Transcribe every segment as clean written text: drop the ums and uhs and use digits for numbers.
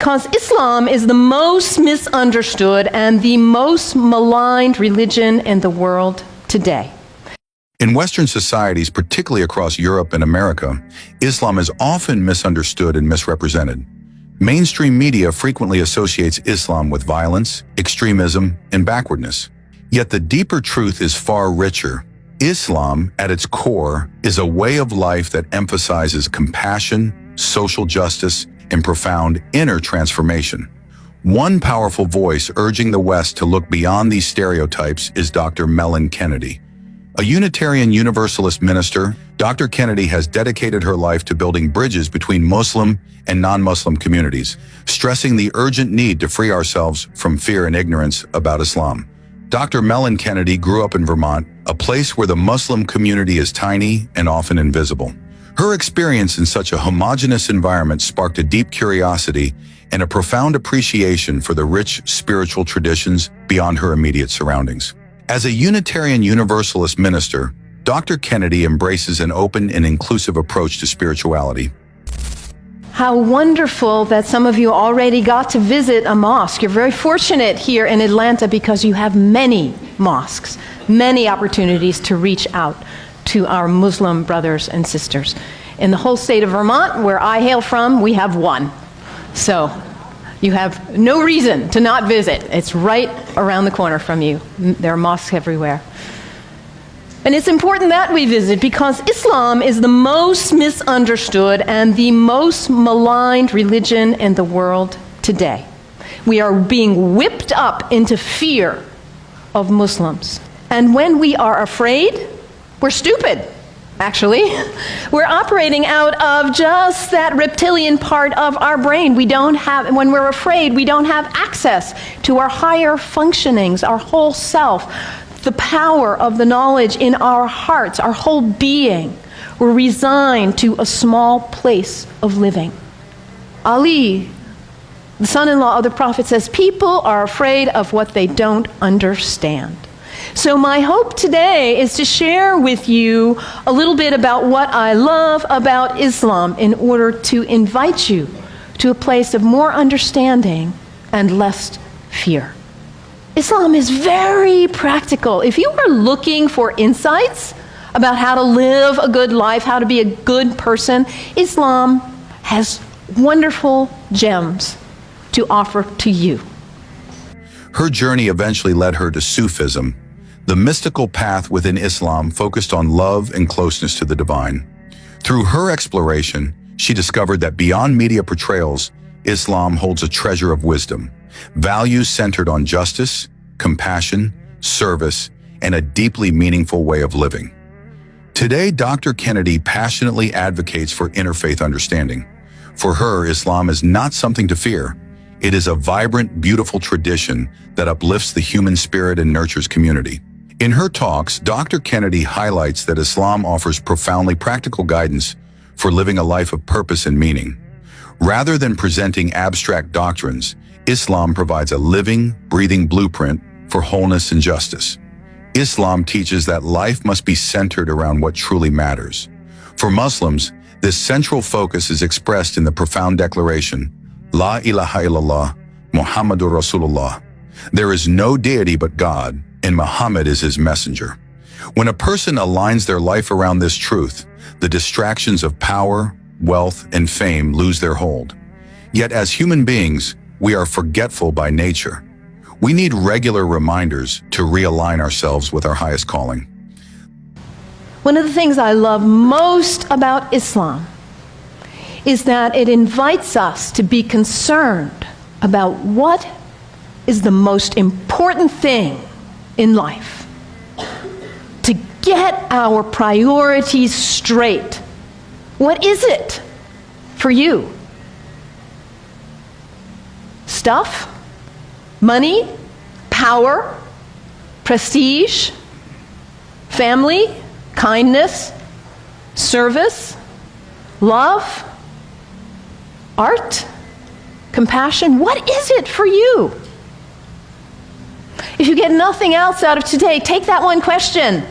Because Islam is the most misunderstood and the most maligned religion in the world today. In Western societies, particularly across Europe and America, Islam is often misunderstood and misrepresented. Mainstream media frequently associates Islam with violence, extremism, and backwardness. Yet the deeper truth is far richer. Islam, at its core, is a way of life that emphasizes compassion, social justice, and profound inner transformation. One powerful voice urging the West to look beyond these stereotypes is Dr. Mellon Kennedy. A Unitarian Universalist minister, Dr. Kennedy has dedicated her life to building bridges between Muslim and non-Muslim communities, stressing the urgent need to free ourselves from fear and ignorance about Islam. Dr. Mellon Kennedy grew up in Vermont, a place where the Muslim community is tiny and often invisible. Her experience in such a homogeneous environment sparked a deep curiosity and a profound appreciation for the rich spiritual traditions beyond her immediate surroundings. As a Unitarian Universalist minister, Dr. Kennedy embraces an open and inclusive approach to spirituality. How wonderful that some of you already got to visit a mosque. You're very fortunate here in Atlanta because you have many mosques, many opportunities to reach out to our Muslim brothers and sisters. In the whole state of Vermont, where I hail from, we have one. So you have no reason to not visit. It's right around the corner from you. There are mosques everywhere. And it's important that we visit because Islam is the most misunderstood and the most maligned religion in the world today. We are being whipped up into fear of Muslims. And when we are afraid, we're stupid, actually. We're operating out of just that reptilian part of our brain. When we're afraid, we don't have access to our higher functionings, our whole self, the power of the knowledge in our hearts, our whole being. We're resigned to a small place of living. Ali, the son-in-law of the Prophet, says, people are afraid of what they don't understand. So my hope today is to share with you a little bit about what I love about Islam in order to invite you to a place of more understanding and less fear. Islam is very practical. If you are looking for insights about how to live a good life, how to be a good person, Islam has wonderful gems to offer to you. Her journey eventually led her to Sufism, the mystical path within Islam focused on love and closeness to the divine. Through her exploration, she discovered that beyond media portrayals, Islam holds a treasure of wisdom, values centered on justice, compassion, service, and a deeply meaningful way of living. Today, Dr. Kennedy passionately advocates for interfaith understanding. For her, Islam is not something to fear. It is a vibrant, beautiful tradition that uplifts the human spirit and nurtures community. In her talks, Dr. Kennedy highlights that Islam offers profoundly practical guidance for living a life of purpose and meaning. Rather than presenting abstract doctrines, Islam provides a living, breathing blueprint for wholeness and justice. Islam teaches that life must be centered around what truly matters. For Muslims, this central focus is expressed in the profound declaration, La ilaha illallah, Muhammadur Rasulullah. There is no deity but God, and Muhammad is his messenger. When a person aligns their life around this truth, the distractions of power, wealth, and fame lose their hold. Yet as human beings, we are forgetful by nature. We need regular reminders to realign ourselves with our highest calling. One of the things I love most about Islam is that it invites us to be concerned about what is the most important thing in life. To get our priorities straight. What is it for you? Stuff? Money? Power? Prestige? Family? Kindness? Service? Love? Art? Compassion? What is it for you? If you get nothing else out of today, take that one question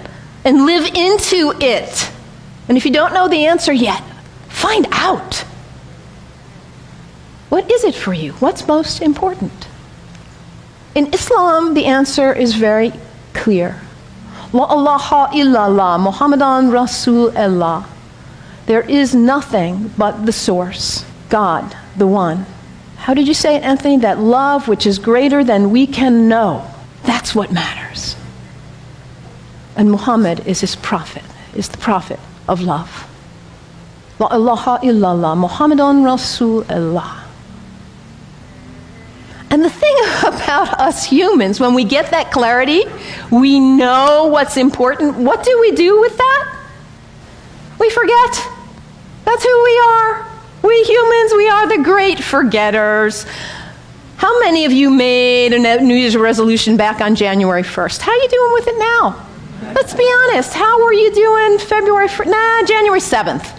and live into it. And if you don't know the answer yet, find out. What is it for you? What's most important? In Islam, the answer is very clear. La ilaha illallah, Muhammadan Rasulullah. There is nothing but the source, God, the one. How did you say it, Anthony? That love which is greater than we can know. That's what matters. And Muhammad is his prophet, is the prophet of love. La ilaha illallah, Muhammadan Rasulullah. And the thing about us humans, when we get that clarity, we know what's important. What do we do with that? We forget. That's who we are. We humans, we are the great forgetters. How many of you made a New Year's resolution back on January 1st? How are you doing with it now? Let's be honest. How were you doing January 7th?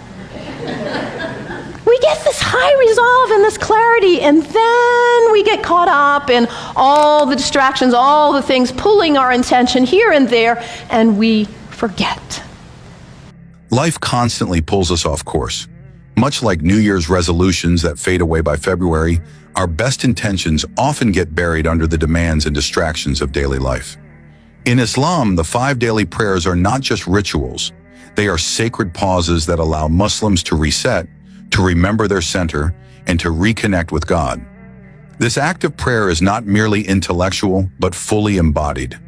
We get this high resolve and this clarity, and then we get caught up in all the distractions, all the things pulling our attention here and there, and we forget. Life constantly pulls us off course. Much like New Year's resolutions that fade away by February, our best intentions often get buried under the demands and distractions of daily life. In Islam, the 5 daily prayers are not just rituals. They are sacred pauses that allow Muslims to reset, to remember their center, and to reconnect with God. This act of prayer is not merely intellectual, but fully embodied.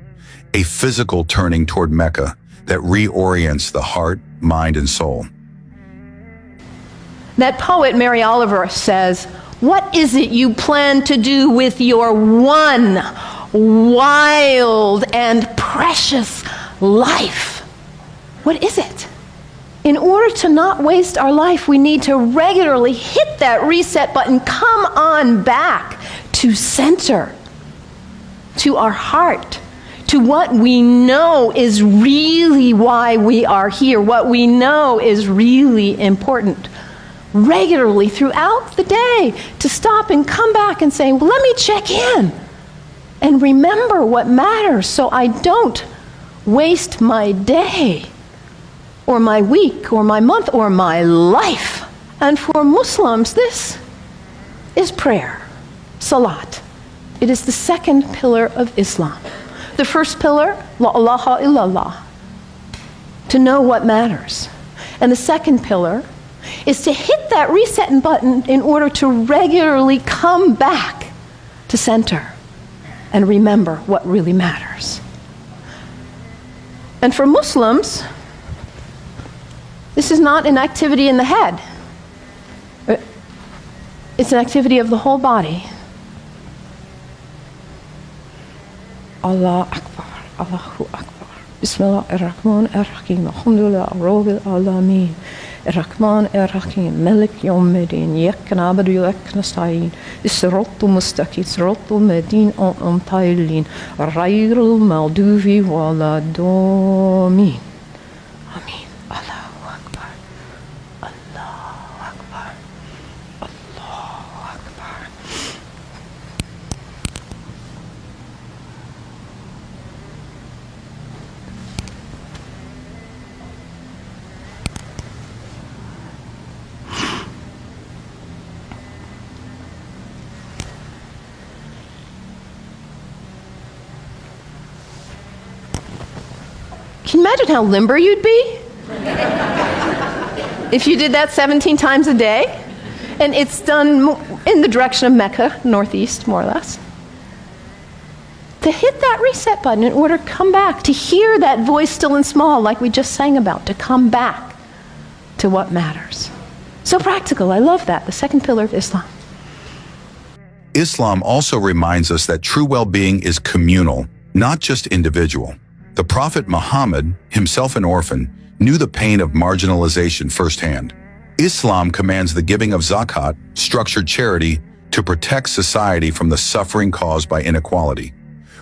A physical turning toward Mecca that reorients the heart, mind, and soul. That poet, Mary Oliver, says, "What is it you plan to do with your one wild and precious life?" What is it? In order to not waste our life, we need to regularly hit that reset button, come on back to center, to our heart, to what we know is really why we are here, what we know is really important. Regularly throughout the day, to stop and come back and say, well, let me check in and remember what matters so I don't waste my day or my week or my month or my life. And for Muslims, this is prayer, salat. It is the second pillar of Islam. The first pillar, la ilaha illallah, to know what matters. And the second pillar is to hit that reset button in order to regularly come back to center and remember what really matters. And for Muslims, this is not an activity in the head. It's an activity of the whole body. Allah Akbar, Allahu Akbar. Bismillah ar-Rahman ar-Rahim. Alhamdulillah, Rabbil Alameen. الرحمن الرحيم ملك يوم الدين إياك نعبد وإياك نستعين الصراط المستقيم صراط الذين أنعمت عليهم غير المغضوب ولا الضالين آمين. الله أكبر الله أكبر الله أكبر. Can you imagine how limber you'd be if you did that 17 times a day? And it's done in the direction of Mecca, northeast, more or less. To hit that reset button in order to come back, to hear that voice still and small like we just sang about, to come back to what matters. So practical, I love that, the second pillar of Islam. Islam also reminds us that true well-being is communal, not just individual. The Prophet Muhammad, himself an orphan, knew the pain of marginalization firsthand. Islam commands the giving of zakat, structured charity, to protect society from the suffering caused by inequality.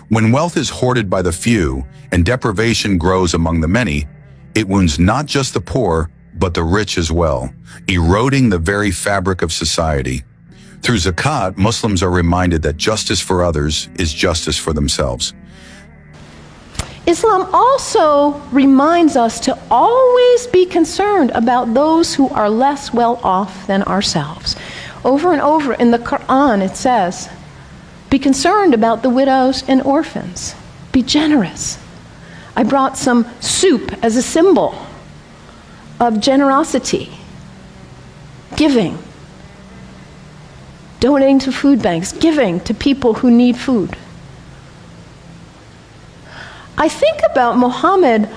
When wealth is hoarded by the few and deprivation grows among the many, it wounds not just the poor, but the rich as well, eroding the very fabric of society. Through zakat, Muslims are reminded that justice for others is justice for themselves. Islam also reminds us to always be concerned about those who are less well off than ourselves. Over and over in the Quran it says, be concerned about the widows and orphans. Be generous. I brought some soup as a symbol of generosity, giving, donating to food banks, giving to people who need food. I think about Muhammad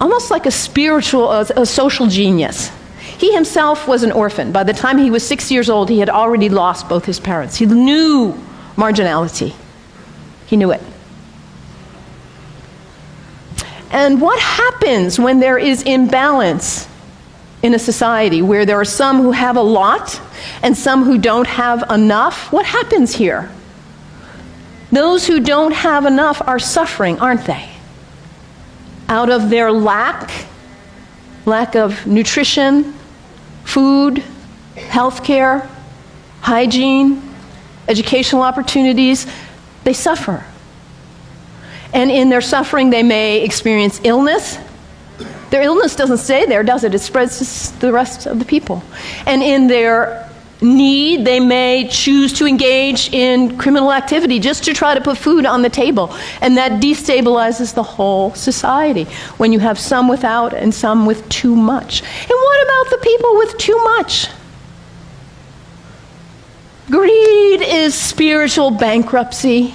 almost like a spiritual, a social genius. He himself was an orphan. By the time he was 6 years old, he had already lost both his parents. He knew marginality. He knew it. And what happens when there is imbalance in a society where there are some who have a lot and some who don't have enough? What happens here? Those who don't have enough are suffering, aren't they? Out of their lack of nutrition, food, health care, hygiene, educational opportunities, they suffer. And in their suffering, they may experience illness. Their illness doesn't stay there, does it? It spreads to the rest of the people. And in their need, they may choose to engage in criminal activity just to try to put food on the table. And that destabilizes the whole society when you have some without and some with too much. And what about the people with too much? Greed is spiritual bankruptcy.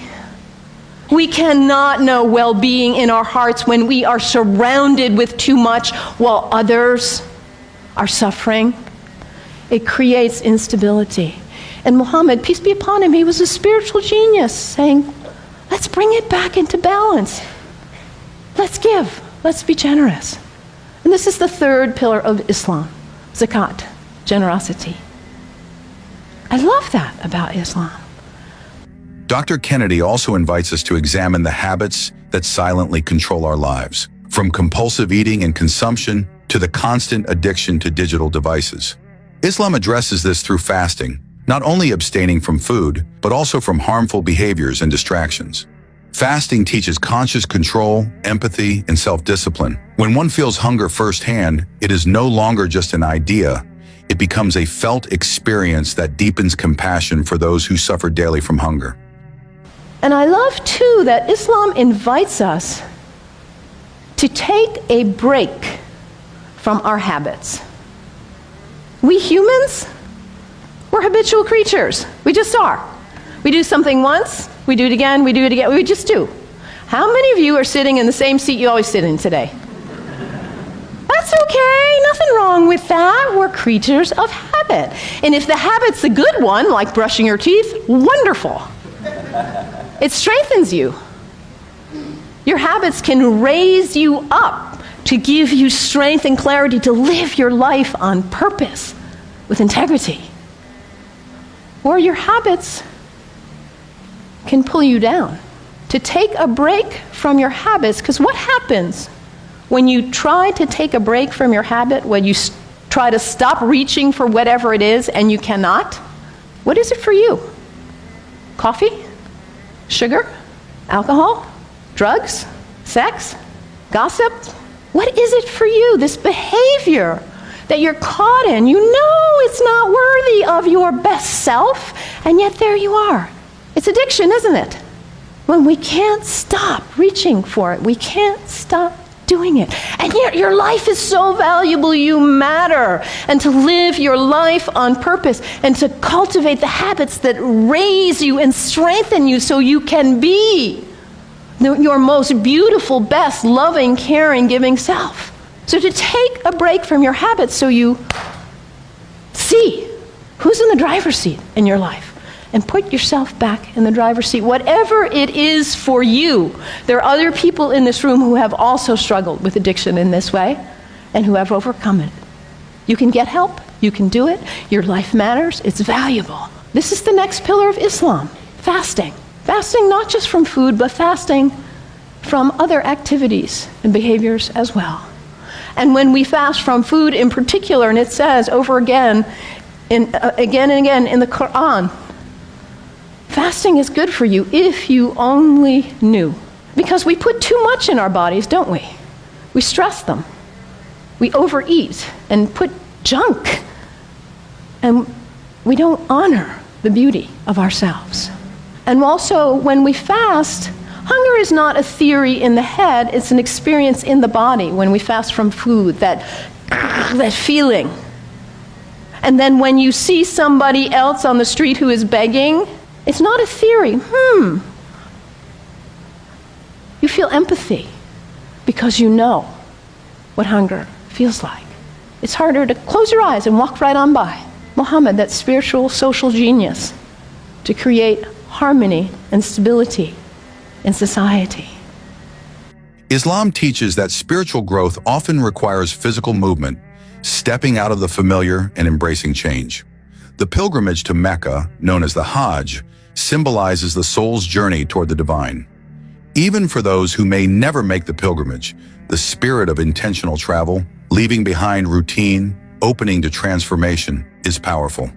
We cannot know well-being in our hearts when we are surrounded with too much while others are suffering. It creates instability. And Muhammad, peace be upon him, he was a spiritual genius, saying, let's bring it back into balance. Let's give. Let's be generous. And this is the third pillar of Islam, zakat, generosity. I love that about Islam. Dr. Kennedy also invites us to examine the habits that silently control our lives, from compulsive eating and consumption to the constant addiction to digital devices. Islam addresses this through fasting, not only abstaining from food, but also from harmful behaviors and distractions. Fasting teaches conscious control, empathy, and self-discipline. When one feels hunger firsthand, it is no longer just an idea. It becomes a felt experience that deepens compassion for those who suffer daily from hunger. And I love, too, that Islam invites us to take a break from our habits. We humans, we're habitual creatures. We just are. We do something once, we do it again, we do it again, we just do. How many of you are sitting in the same seat you always sit in today? That's okay, nothing wrong with that. We're creatures of habit. And if the habit's a good one, like brushing your teeth, wonderful. It strengthens you. Your habits can raise you up to give you strength and clarity to live your life on purpose with integrity. Or your habits can pull you down. To take a break from your habits, because what happens when you try to take a break from your habit, when you try to stop reaching for whatever it is and you cannot? What is it for you? Coffee? Sugar? Alcohol? Drugs? Sex? Gossip? What is it for you, this behavior that you're caught in? You know it's not worthy of your best self, and yet there you are. It's addiction, isn't it? When we can't stop reaching for it, we can't stop doing it. And yet your life is so valuable, you matter. And to live your life on purpose and to cultivate the habits that raise you and strengthen you so you can be your most beautiful, best, loving, caring, giving self. So to take a break from your habits so you see who's in the driver's seat in your life and put yourself back in the driver's seat, whatever it is for you. There are other people in this room who have also struggled with addiction in this way and who have overcome it. You can get help. You can do it. Your life matters. It's valuable. This is the next pillar of Islam, fasting. Fasting not just from food, but fasting from other activities and behaviors as well. And when we fast from food in particular, and it says over again and again in the Quran, fasting is good for you if you only knew. Because we put too much in our bodies, don't we? We stress them. We overeat and put junk. And we don't honor the beauty of ourselves. And also, when we fast, hunger is not a theory in the head, it's an experience in the body when we fast from food, that feeling. And then when you see somebody else on the street who is begging, it's not a theory. You feel empathy because you know what hunger feels like. It's harder to close your eyes and walk right on by. Muhammad, that spiritual social genius, to create harmony and stability in society. Islam teaches that spiritual growth often requires physical movement, stepping out of the familiar and embracing change. The pilgrimage to Mecca, known as the Hajj, symbolizes the soul's journey toward the divine. Even for those who may never make the pilgrimage, the spirit of intentional travel, leaving behind routine, opening to transformation, is powerful.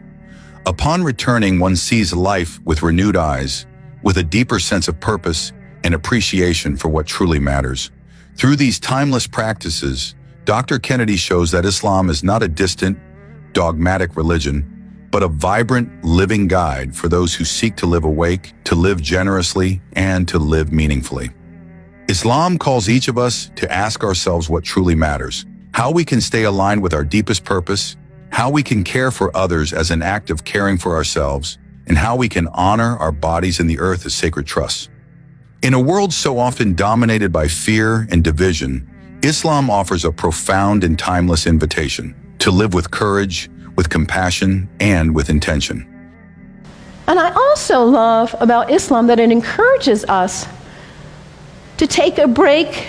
Upon returning, one sees life with renewed eyes, with a deeper sense of purpose and appreciation for what truly matters. Through these timeless practices, Dr. Kennedy shows that Islam is not a distant, dogmatic religion, but a vibrant, living guide for those who seek to live awake, to live generously, and to live meaningfully. Islam calls each of us to ask ourselves what truly matters, how we can stay aligned with our deepest purpose, how we can care for others as an act of caring for ourselves, and how we can honor our bodies and the earth as sacred trusts. In a world so often dominated by fear and division, Islam offers a profound and timeless invitation to live with courage, with compassion, and with intention. And I also love about Islam that it encourages us to take a break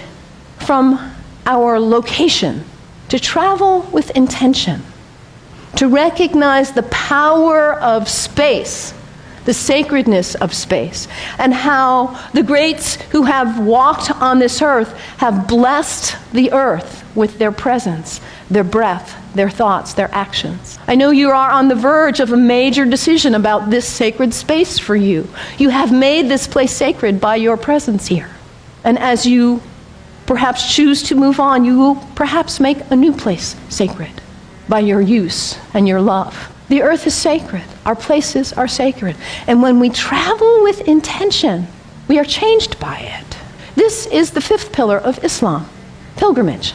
from our location, to travel with intention, to recognize the power of space, the sacredness of space, and how the greats who have walked on this earth have blessed the earth with their presence, their breath, their thoughts, their actions. I know you are on the verge of a major decision about this sacred space for you. You have made this place sacred by your presence here. And as you perhaps choose to move on, you will perhaps make a new place sacred by your use and your love. The earth is sacred. Our places are sacred. And when we travel with intention, we are changed by it. This is the fifth pillar of Islam, pilgrimage.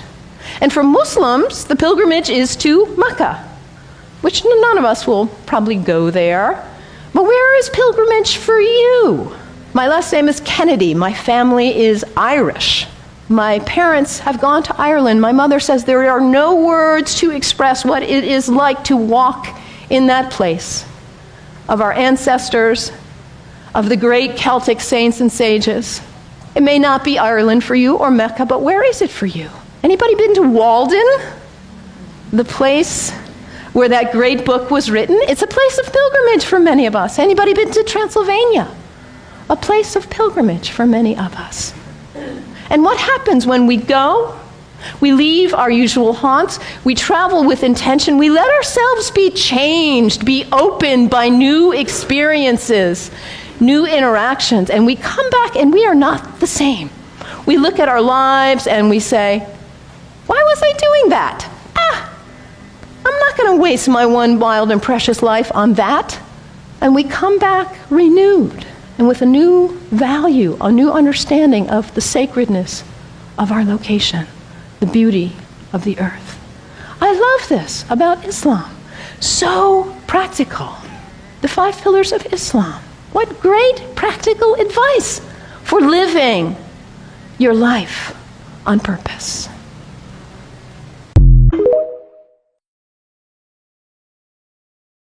And for Muslims, the pilgrimage is to Mecca, which none of us will probably go there. But where is pilgrimage for you? My last name is Kennedy. My family is Irish. My parents have gone to Ireland. My mother says there are no words to express what it is like to walk in that place of our ancestors, of the great Celtic saints and sages. It may not be Ireland for you or Mecca, but where is it for you? Anybody been to Walden? The place where that great book was written? It's a place of pilgrimage for many of us. Anybody been to Transylvania? A place of pilgrimage for many of us. And what happens when we go? We leave our usual haunts. We travel with intention. We let ourselves be changed, be opened by new experiences, new interactions. And we come back and we are not the same. We look at our lives and we say, why was I doing that? I'm not going to waste my one wild and precious life on that. And we come back renewed and with a new value, a new understanding of the sacredness of our location, the beauty of the earth. I love this about Islam. So practical. The 5 pillars of Islam. What great practical advice for living your life on purpose.